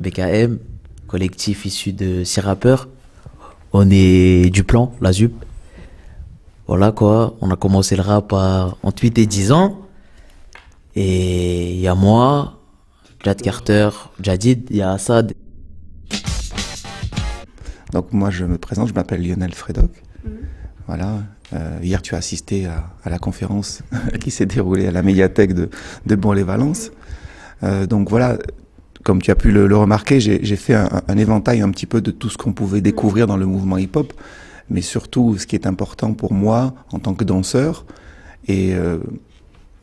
BKM, collectif issu de 6 rappeurs. On est du plan, la ZUP. Voilà quoi, on a commencé le rap à entre 8 et 10 ans. Et il y a moi, Jad Carter, Jadid, il y a Assad. Donc moi je me présente, je m'appelle Lionel Frédoc. Voilà. Hier tu as assisté à la conférence qui s'est déroulée à la médiathèque de Bourg-les-Valences. Donc voilà, comme tu as pu le remarquer, j'ai fait un éventail un petit peu de tout ce qu'on pouvait découvrir dans le mouvement hip-hop, mais surtout ce qui est important pour moi en tant que danseur et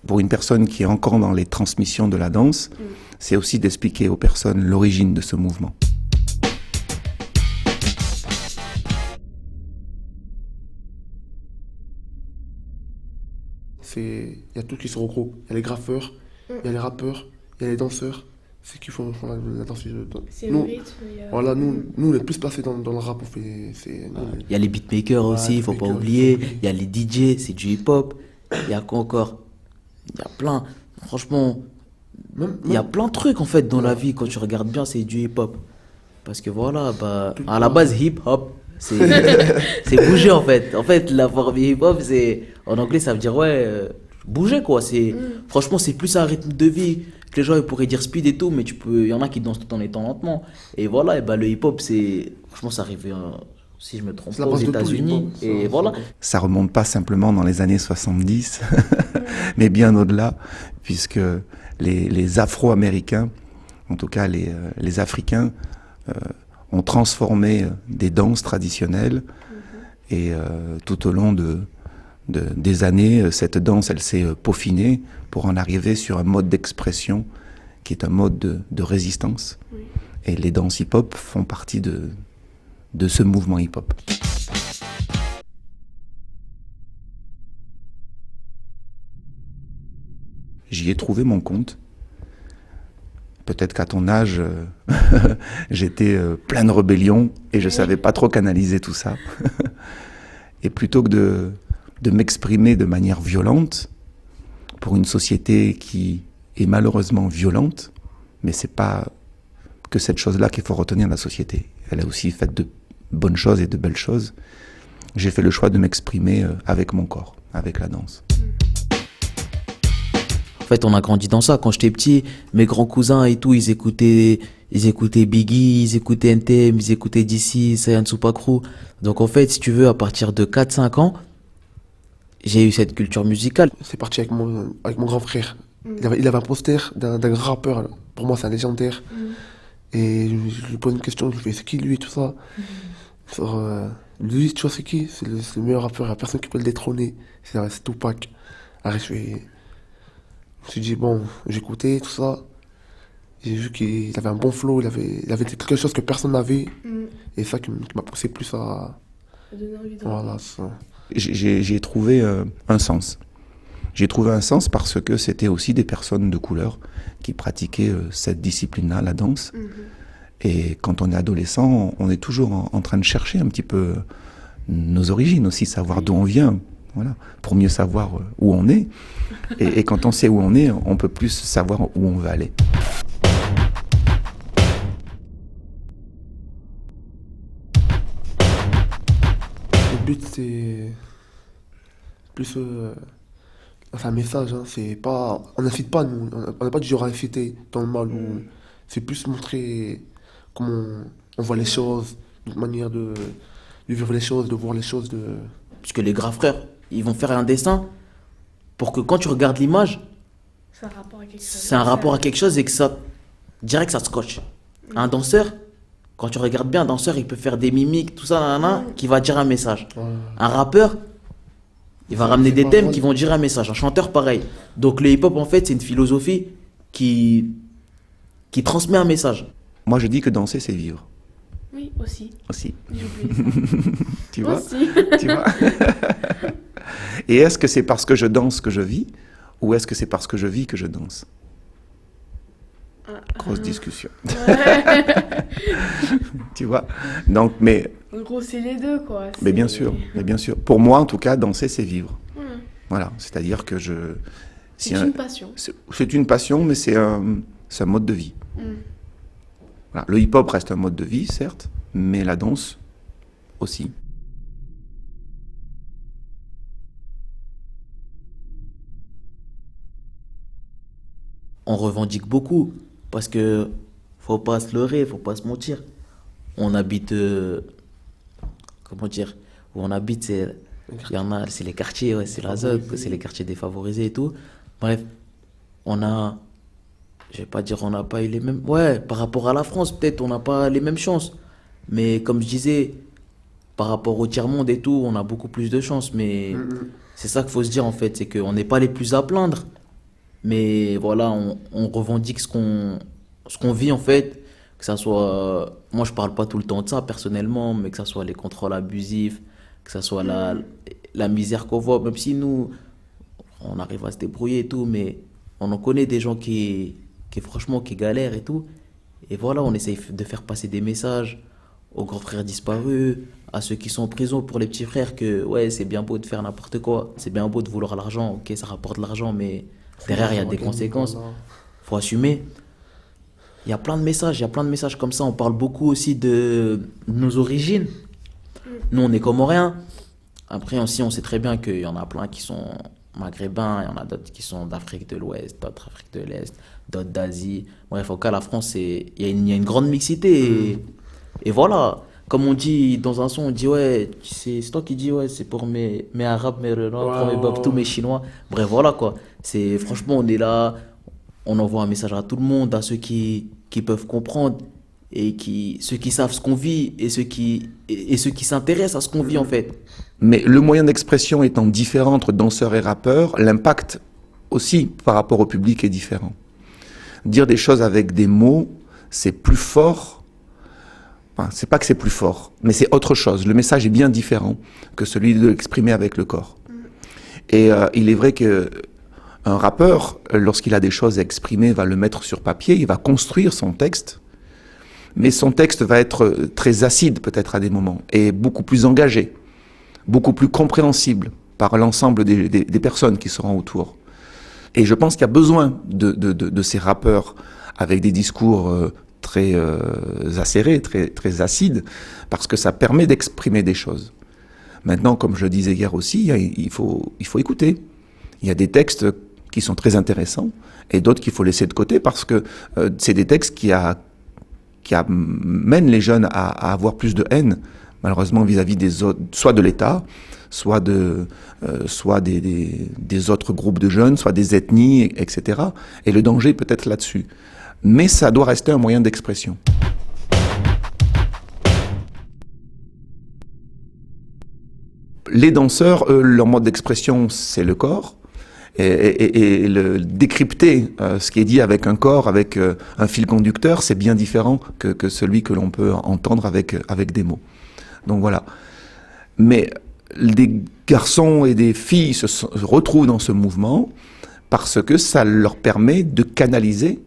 pour une personne qui est encore dans les transmissions de la danse, c'est aussi d'expliquer aux personnes l'origine de ce mouvement. Il y a tout qui se regroupe. Il y a les graffeurs, il y a les rappeurs, il y a les danseurs. C'est qui font la danse. C'est le rythme. Voilà, nous, on est plus placés dans le rap. Il Il y a les beatmakers aussi, il faut pas oublier. Il y a les DJ, c'est du hip-hop. Il y a quoi encore? Il y a plein. Franchement, il y a plein de trucs en fait dans la vie. Quand tu regardes bien, c'est du hip-hop. Parce que voilà, à la base, hip-hop, c'est bouger en fait. En fait, la forme hip-hop, en anglais, ça veut dire bouger quoi. Franchement, c'est plus un rythme de vie. Que les gens ils pourraient dire speed et tout, mais il y en a qui dansent tout en étant lentement. Et voilà, le hip-hop, franchement, ça arrive, si je me trompe pas, aux États-Unis. Et voilà. Ça remonte pas simplement dans les années 70, mais bien au-delà, puisque les Afro-Américains, en tout cas les Africains, ont transformé des danses traditionnelles. Et tout au long des années, cette danse, elle s'est peaufinée pour en arriver sur un mode d'expression qui est un mode de résistance. Oui. Et les danses hip-hop font partie de ce mouvement hip-hop. J'y ai trouvé mon compte. Peut-être qu'à ton âge, j'étais plein de rébellion et je ne savais pas trop canaliser tout ça. Et plutôt que de m'exprimer de manière violente pour une société qui est malheureusement violente, mais c'est pas que cette chose-là qu'il faut retenir de la société. Elle a aussi fait de bonnes choses et de belles choses. J'ai fait le choix de m'exprimer avec mon corps, avec la danse. En fait, on a grandi dans ça. Quand j'étais petit, mes grands cousins et tout, ils écoutaient Biggie, ils écoutaient NTM, ils écoutaient DC, Sayan Supakru. Donc en fait, si tu veux, à partir de 4-5 ans, j'ai eu cette culture musicale. C'est parti avec mon grand frère. Il avait un poster d'un grand rappeur. Pour moi, c'est un légendaire. Et je lui pose une question, je lui fais c'est qui lui et tout ça. Lui, tu vois, c'est qui? C'est le meilleur rappeur, il n'y a personne qui peut le détrôner. C'est Tupac. Alors, je me suis dit, bon, j'écoutais tout ça. J'ai vu qu'il avait un bon flow, il avait quelque chose que personne n'avait. Et ça qui m'a poussé plus à donner envie de voilà, ça. J'ai trouvé un sens. J'ai trouvé un sens parce que c'était aussi des personnes de couleur qui pratiquaient cette discipline-là, la danse. Et quand on est adolescent, on est toujours en train de chercher un petit peu nos origines aussi, savoir d'où on vient, voilà, pour mieux savoir où on est. Et quand on sait où on est, on peut plus savoir où on veut aller. Le but, c'est plus un message, hein. C'est pas, on n'incite pas, nous, on n'a pas du genre à inciter dans le mal. C'est plus montrer comment on voit les choses, notre manière de vivre les choses, de voir les choses. Parce que les grands frères, ils vont faire un dessin pour que quand tu regardes l'image, c'est un rapport à quelque chose. C'est un rapport à quelque chose et que ça, direct, ça scotche. Un danseur, quand tu regardes bien, un danseur, il peut faire des mimiques, tout ça, qui va dire un message. Un rappeur, il va ramener des thèmes qui vont dire un message. Un chanteur, pareil. Donc le hip-hop, en fait, c'est une philosophie qui transmet un message. Moi, je dis que danser, c'est vivre. Oui, aussi. Aussi. J'ai oublié ça. Tu vois? Aussi. Tu vois? Et est-ce que c'est parce que je danse que je vis, ou est-ce que c'est parce que je vis que je danse? Grosse discussion. Ouais. Tu vois? Donc, mais... En gros, c'est les deux, quoi. Mais bien sûr, mais bien sûr. Pour moi, en tout cas, danser, c'est vivre. Voilà, c'est-à-dire que c'est une passion. C'est une passion, mais c'est un mode de vie. Voilà. Le hip-hop reste un mode de vie, certes, mais la danse aussi. On revendique beaucoup parce que faut pas se leurrer, faut pas se mentir. On habite, comment dire, où on habite, il y en a, c'est les quartiers, ouais, c'est la zone, c'est les quartiers défavorisés et tout. Bref, on a, je vais pas dire on n'a pas eu les mêmes, ouais, par rapport à la France, peut-être on n'a pas les mêmes chances. Mais comme je disais, par rapport au tiers-monde et tout, on a beaucoup plus de chances. Mais c'est ça qu'il faut se dire en fait, c'est qu'on n'est pas les plus à plaindre. Mais voilà, on revendique ce qu'on vit en fait, que ça soit, moi je parle pas tout le temps de ça personnellement, mais que ça soit les contrôles abusifs, que ça soit la misère qu'on voit, même si nous, on arrive à se débrouiller et tout, mais on en connaît des gens qui franchement, qui galèrent et tout. Et voilà, on essaye de faire passer des messages aux grands frères disparus, à ceux qui sont en prison pour les petits frères, que ouais, c'est bien beau de faire n'importe quoi, c'est bien beau de vouloir l'argent, ok, ça rapporte de l'argent, mais derrière, il y a des conséquences. Faut assumer. Il y a plein de messages, il y a plein de messages comme ça. On parle beaucoup aussi de nos origines. Nous, on est comoriens. Après, aussi, on sait très bien qu'il y en a plein qui sont maghrébins, il y en a d'autres qui sont d'Afrique de l'Ouest, d'autres d'Afrique de l'Est, d'autres d'Asie. Bref, au cas, la France, il y a une grande mixité. Et voilà, comme on dit dans un son, on dit ouais, c'est toi qui dis ouais, c'est pour mes Arabes, mes Renois, pour mes Babtou, mes Chinois. Bref, voilà quoi. Franchement, on est là, on envoie un message à tout le monde, à ceux qui peuvent comprendre et ceux qui savent ce qu'on vit et ceux qui s'intéressent à ce qu'on vit en fait. Mais le moyen d'expression étant différent entre danseurs et rappeurs, l'impact aussi par rapport au public est différent. Dire des choses avec des mots, c'est plus fort. Enfin, c'est pas que c'est plus fort, mais c'est autre chose. Le message est bien différent que celui de l'exprimer avec le corps. Et il est vrai que un rappeur, lorsqu'il a des choses à exprimer, va le mettre sur papier, il va construire son texte, mais son texte va être très acide peut-être à des moments, et beaucoup plus engagé, beaucoup plus compréhensible par l'ensemble des personnes qui seront autour. Et je pense qu'il y a besoin de ces rappeurs avec des discours très acérés, très acides, parce que ça permet d'exprimer des choses. Maintenant, comme je le disais hier aussi, il faut écouter. Il y a des textes qui sont très intéressants et d'autres qu'il faut laisser de côté parce que c'est des textes qui amènent les jeunes à avoir plus de haine, malheureusement vis-à-vis des autres, soit de l'État, soit des autres groupes de jeunes, soit des ethnies, etc. Et le danger peut être là-dessus. Mais ça doit rester un moyen d'expression. Les danseurs, eux, leur mode d'expression, c'est le corps. Et décrypter ce qui est dit avec un corps, avec un fil conducteur, c'est bien différent que celui que l'on peut entendre avec des mots. Donc voilà. Mais des garçons et des filles se retrouvent dans ce mouvement parce que ça leur permet de canaliser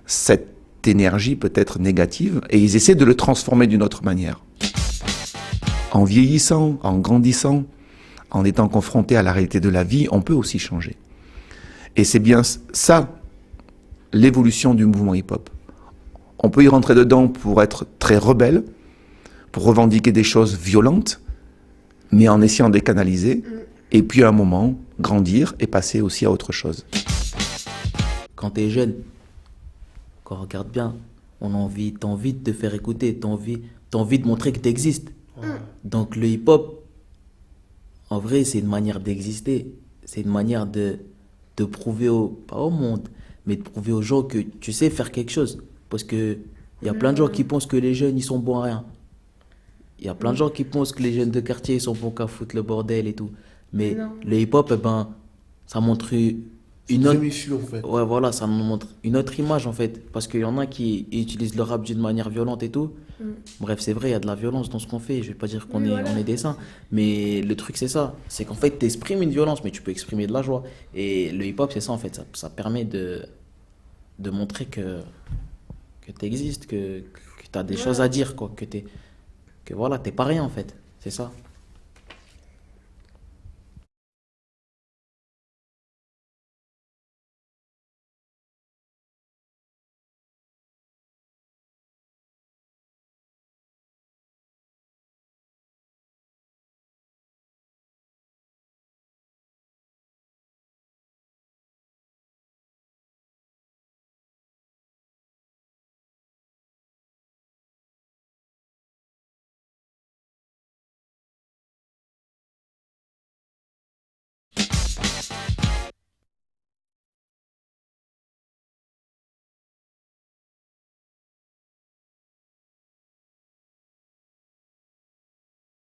cette énergie peut-être négative et ils essaient de le transformer d'une autre manière. En vieillissant, en grandissant, en étant confronté à la réalité de la vie, on peut aussi changer. Et c'est bien ça, l'évolution du mouvement hip-hop. On peut y rentrer dedans pour être très rebelle, pour revendiquer des choses violentes, mais en essayant de les canaliser, et puis à un moment, grandir et passer aussi à autre chose. Quand t'es jeune, quand on regarde bien, t'as envie de te faire écouter, t'as envie de montrer que t'existes. Donc le hip-hop, en vrai, c'est une manière d'exister. C'est une manière de prouver pas au monde, mais de prouver aux gens que tu sais faire quelque chose. Parce que il y a plein de gens qui pensent que les jeunes, ils sont bons à rien. Il y a plein de gens qui pensent que les jeunes de quartier, ils sont bons qu'à foutre le bordel et tout. Mais le hip-hop, eh ben, ça montre une autre... en fait. Ouais, voilà, ça nous montre une autre image, en fait. Parce qu'il y en a qui utilisent le rap d'une manière violente et tout. Bref, c'est vrai, il y a de la violence dans ce qu'on fait. Je vais pas dire qu'on on est des saints. Mais le truc, c'est ça. C'est qu'en fait, tu exprimes une violence, mais tu peux exprimer de la joie. Et le hip-hop, c'est ça, en fait. Ça permet de montrer que tu existes, que tu as des choses à dire, quoi. Que voilà, t'es pas rien, en fait. C'est ça.